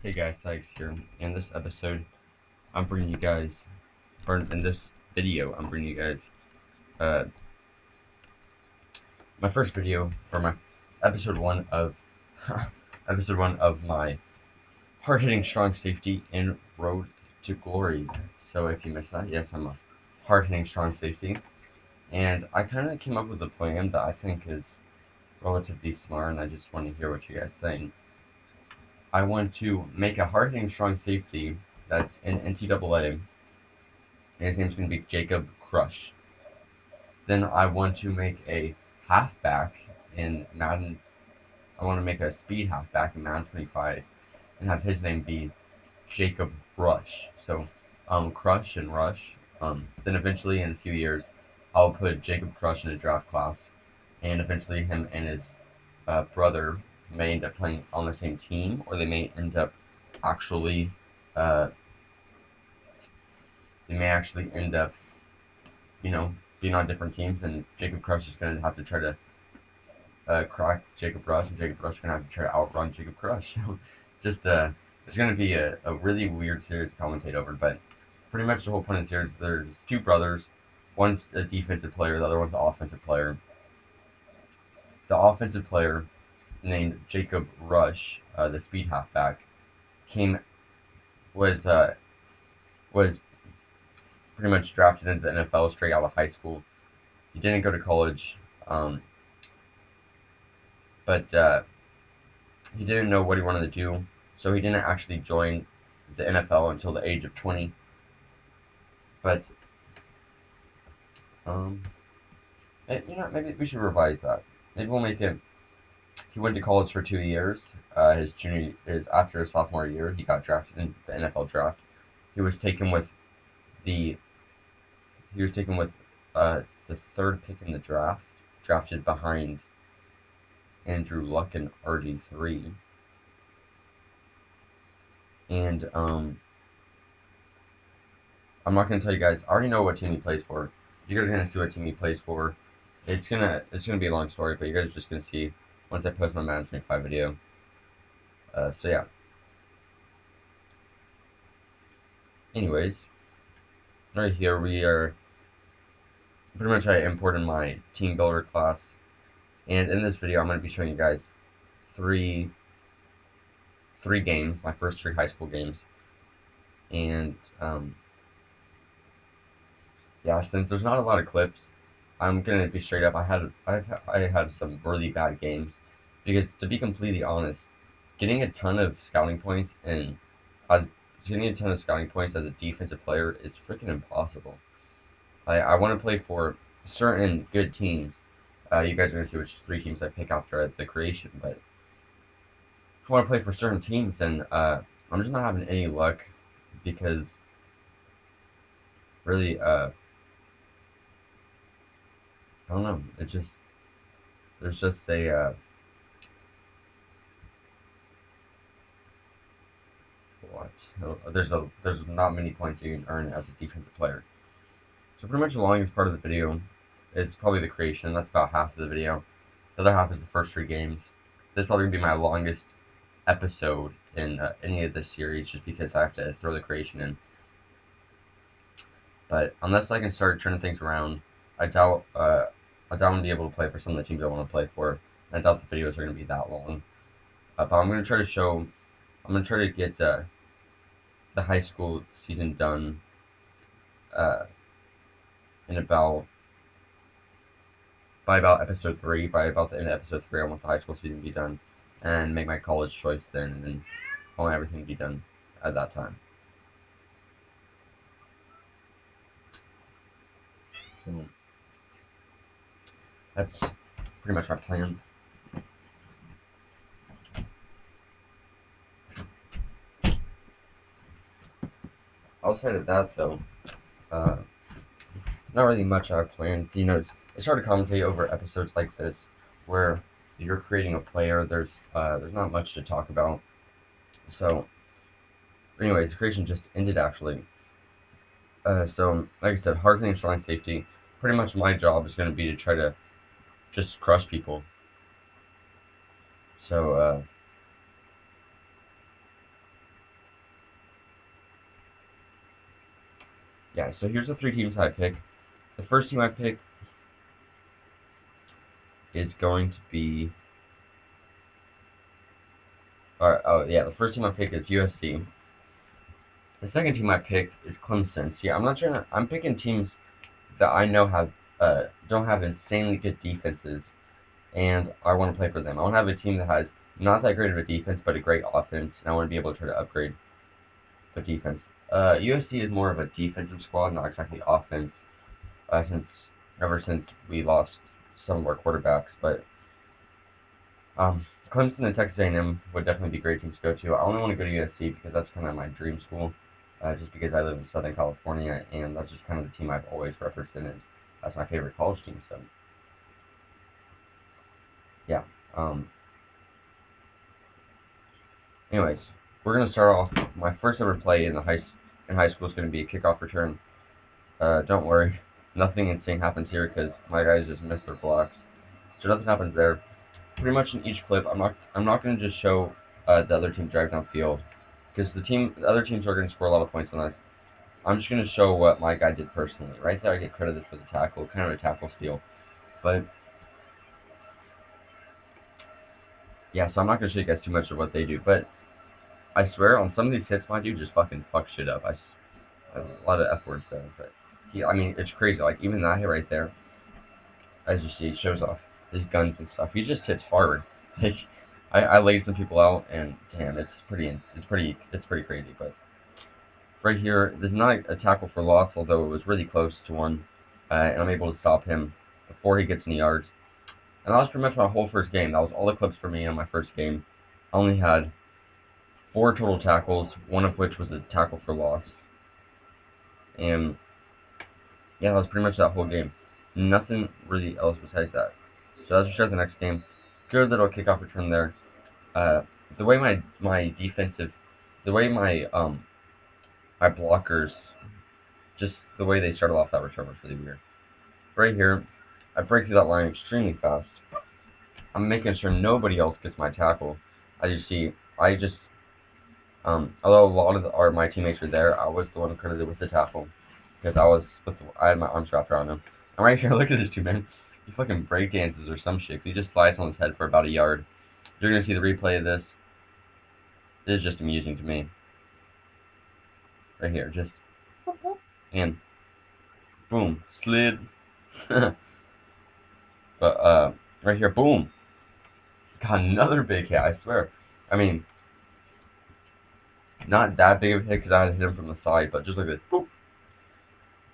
Hey guys, Sykes here. In this episode, I'm bringing you guys, or in this video, I'm bringing you guys, my first video for my episode one of, episode one of my hard-hitting strong safety in Road to Glory. So if you missed that, yes, I'm a hard-hitting strong safety, and I kind of came up with a plan that I think is relatively smart, and I just want to hear what you guys think. I want to make a hard-hitting strong safety that's in NCAA, and his name's going to be Jacob Crush. Then I want to make a halfback in Madden. I want to make a speed halfback in Madden 25 and have his name be Jacob Rush. So, Crush and Rush. Then eventually in a few years, I'll put Jacob Crush in a draft class, and eventually him and his brother may end up playing on the same team, or they may end up actually, being on different teams, and Jacob Crush is going to have to try to crack Jacob Rush, and Jacob Rush is going to have to try to outrun Jacob Crush. Just, it's going to be a really weird series to commentate over, but pretty much the whole point of the series, there's two brothers. One's a defensive player, the other one's an offensive player. The offensive player, named Jacob Rush, the speed halfback, was pretty much drafted into the NFL straight out of high school. He didn't go to college, but he didn't know what he wanted to do, so he didn't actually join the NFL until the age of 20. But maybe we should revise that. Maybe we'll make it. He went to college for 2 years. After his sophomore year, he got drafted in the NFL draft. He was taken with the third pick in the draft, drafted behind Andrew Luck in RG3. And I'm not gonna tell you guys. I already know what team he plays for. You guys are gonna see what team he plays for. It's gonna be a long story, but you guys are just gonna see once I post my Madden 25 video. So yeah. Anyways, right here we are. Pretty much I imported my team builder class, and in this video I'm going to be showing you guys three games, my first 3 high school games, and yeah, since there's not a lot of clips, I'm going to be straight up. I had some really bad games, because to be completely honest, getting a ton of scouting points as a defensive player is freaking impossible. I want to play for certain good teams. You guys are going to see which 3 teams I pick after the creation, but if I want to play for certain teams, then I'm just not having any luck, because really, I don't know, there's just there's not many points you can earn as a defensive player. So pretty much the longest part of the video is probably the creation. That's about half of the video. The other half is the first 3 games. This is probably going to be my longest episode in any of this series, just because I have to throw the creation in. But unless I can start turning things around, I doubt I'm going to be able to play for some of the teams I want to play for. And I doubt the videos are going to be that long. But I'm going to try to get the high school season done by about episode 3. By about the end of episode 3, I want the high school season to be done, and make my college choice then, and then I want everything to be done at that time. So that's pretty much my plan. Outside of that, though, not really much I've planned. It's hard to commentate over episodes like this, where you're creating a player. There's not much to talk about. So, anyways, the creation just ended actually. So, like I said, hard-hitting strong safety. Pretty much my job is going to be to try to just crush people. So, yeah, so here's the 3 teams I pick. The first team I pick is going to be, the first team I pick is USC. The second team I pick is Clemson. See, I'm picking teams that I know don't have insanely good defenses, and I want to play for them. I want to have a team that has not that great of a defense, but a great offense, and I want to be able to try to upgrade the defense. USC is more of a defensive squad, not exactly offense, ever since we lost some of our quarterbacks. But Clemson and Texas A&M would definitely be great teams to go to. I only want to go to USC because that's kind of my dream school, just because I live in Southern California, and that's just kind of the team I've always represented. That's my favorite college team. So, yeah. Anyways, we're gonna start off. My first ever play in high school is gonna be a kickoff return. Don't worry, nothing insane happens here because my guys just miss their blocks, so nothing happens there. Pretty much in each clip, I'm not gonna just show the other team drive downfield because the other teams are gonna score a lot of points on us. I'm just gonna show what my guy did personally. Right there, I get credited for the tackle, kind of a tackle steal, but yeah. So I'm not gonna show you guys too much of what they do, but I swear on some of these hits, my dude just fucking fucks shit up. A lot of F words there, but I mean, it's crazy. Like even that hit right there, as you see, it shows off his guns and stuff. He just hits forward. Like I laid some people out, and damn, it's pretty crazy. But right here, there's not a tackle for loss, although it was really close to one, and I'm able to stop him before he gets any yards. And that was pretty much my whole first game. That was all the clips for me on my first game. I only had 4 total tackles, one of which was a tackle for loss. And yeah, that was pretty much that whole game. Nothing really else besides that. So as we start the next game, good little kickoff return there. The way my defensive, the way my blockers, just the way they started off that return was really weird. Right here, I break through that line extremely fast. I'm making sure nobody else gets my tackle. As you see, although a lot of my teammates were there, I was the one credited with the tackle because I had my arms wrapped around him. And right here, look at this dude, man. He fucking break dances or some shit. He just slides on his head for about a yard. You're gonna see the replay of this. This is just amusing to me. Right here, just and boom, slid. But right here, boom. Got another big hit. I swear. I mean, not that big of a hit because I had to hit him from the side, but just like this, boop.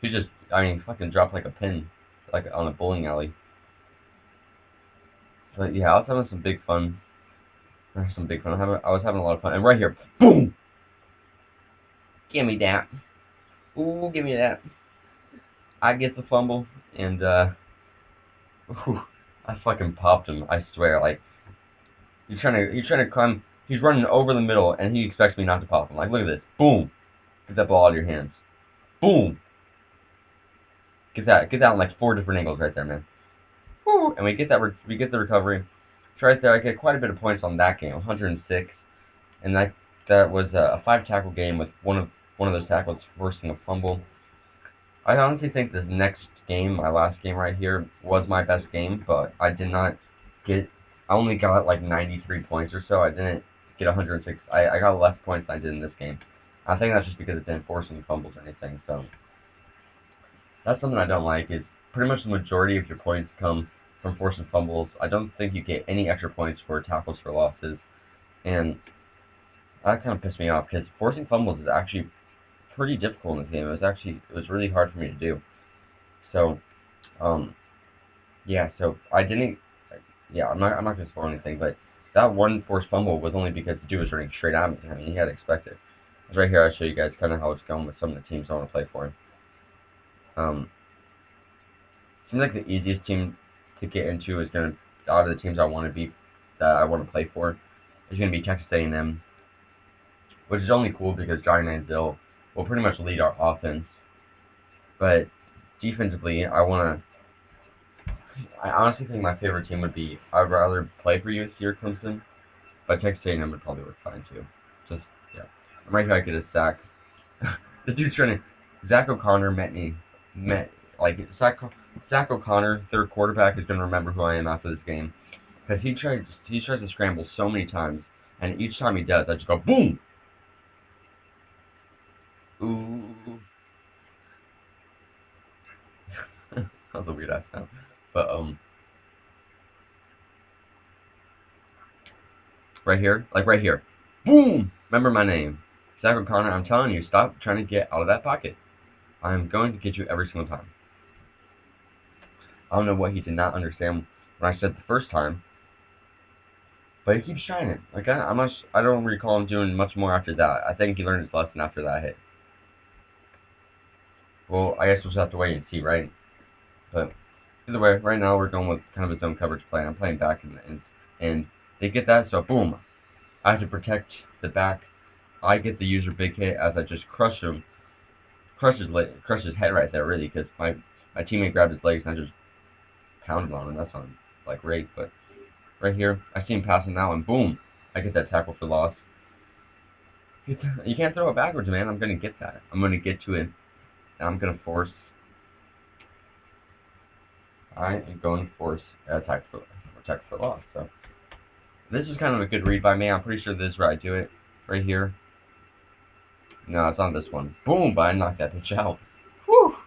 He just, fucking dropped like a pin, like on a bowling alley. But yeah, I was having some big fun. I was having a lot of fun. And right here, boom! Give me that. Ooh, give me that. I get the fumble, and I fucking popped him. I swear, like he's trying to climb. He's running over the middle, and he expects me not to pop him. Like, look at this. Boom! Get that ball out of your hands. Boom! Get that in like 4 different angles right there, man. Woo! And we get the recovery. So right there, I get quite a bit of points on that game, 106, and that was a 5 tackle game with one of those tackles forcing a fumble. I honestly think this next game, my last game right here, was my best game, but I did not get. I only got like 93 points or so. I didn't get 106. I got less points than I did in this game. I think that's just because it didn't force any fumbles or anything. So that's something I don't like. Is pretty much the majority of your points come from forcing fumbles. I don't think you get any extra points for tackles for losses, and that kind of pissed me off because forcing fumbles is actually pretty difficult in this game. It was really hard for me to do. So, yeah. So I didn't. Yeah, I'm not gonna spoil anything, but that one forced fumble was only because the dude was running straight at me. I mean, he had to expect it. Right here, I'll show you guys kind of how it's going with some of the teams I want to play for. Seems like the easiest team to get into is gonna out of the teams I want to play for is gonna be Texas A&M, which is only cool because Johnny Manziel will pretty much lead our offense. But defensively, I honestly think my favorite team would be, I'd rather play for USC or Clemson, but Texas A&M would probably work fine too. Just, yeah. I'm right here, I get a sack. The dude's trying to, Zach O'Connor Zach O'Connor, their quarterback, is gonna remember who I am after this game, because he tries to scramble so many times, and each time he does, I just go boom. Ooh, that was a weird ass sound, but right here, like right here, boom. Remember my name, Zach O'Connor. I'm telling you, stop trying to get out of that pocket. I'm going to get you every single time. I don't know what he did not understand when I said the first time, but he keeps trying it. Like I don't recall him doing much more after that. I think he learned his lesson after that hit. Well, I guess we'll just have to wait and see, right? But either way, right now we're going with kind of a zone coverage play. I'm playing back and they get that, so boom. I have to protect the back. I get the user big hit as I just crush his head right there, really, because my teammate grabbed his legs and I just pounded on him. That sounds like rape, but right here, I see him passing now, and boom, I get that tackle for loss. You can't throw it backwards, man. I'm gonna get that. I'm gonna get to it, and I'm gonna force. I am going to force a tackle for loss. So this is kind of a good read by me. I'm pretty sure this is where I do it. Right here. No, it's on this one. Boom! But I knocked that bitch out. Whew!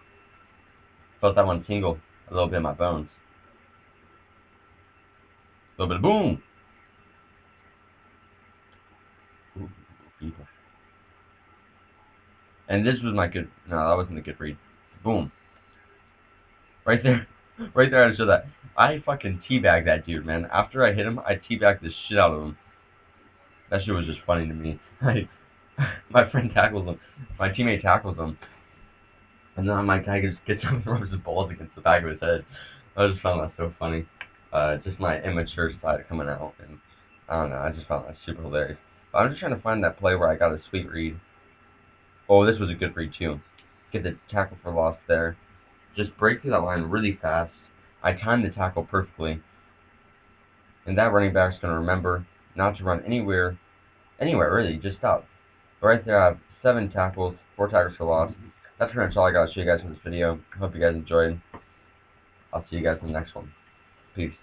Felt that one tingle a little bit in my bones. A little bit of boom! Ooh, people. And this was my good. No, that wasn't a good read. Boom! Right there. Right there, I show that. I fucking teabagged that dude, man. After I hit him, I teabagged the shit out of him. That shit was just funny to me. Like, my friend tackles him. My teammate tackles him. And then my guy just gets up and rubs his balls against the back of his head. I just found that so funny. Just my immature side coming out. And I don't know, I just found that super hilarious. But I'm just trying to find that play where I got a sweet read. Oh, this was a good read too. Get the tackle for loss there. Just break through that line really fast. I timed the tackle perfectly. And that running back's going to remember not to run anywhere really, just stop. But right there I have 7 tackles, 4 tackles for loss. That's pretty much all I got to show you guys for this video. I hope you guys enjoyed. I'll see you guys in the next one. Peace.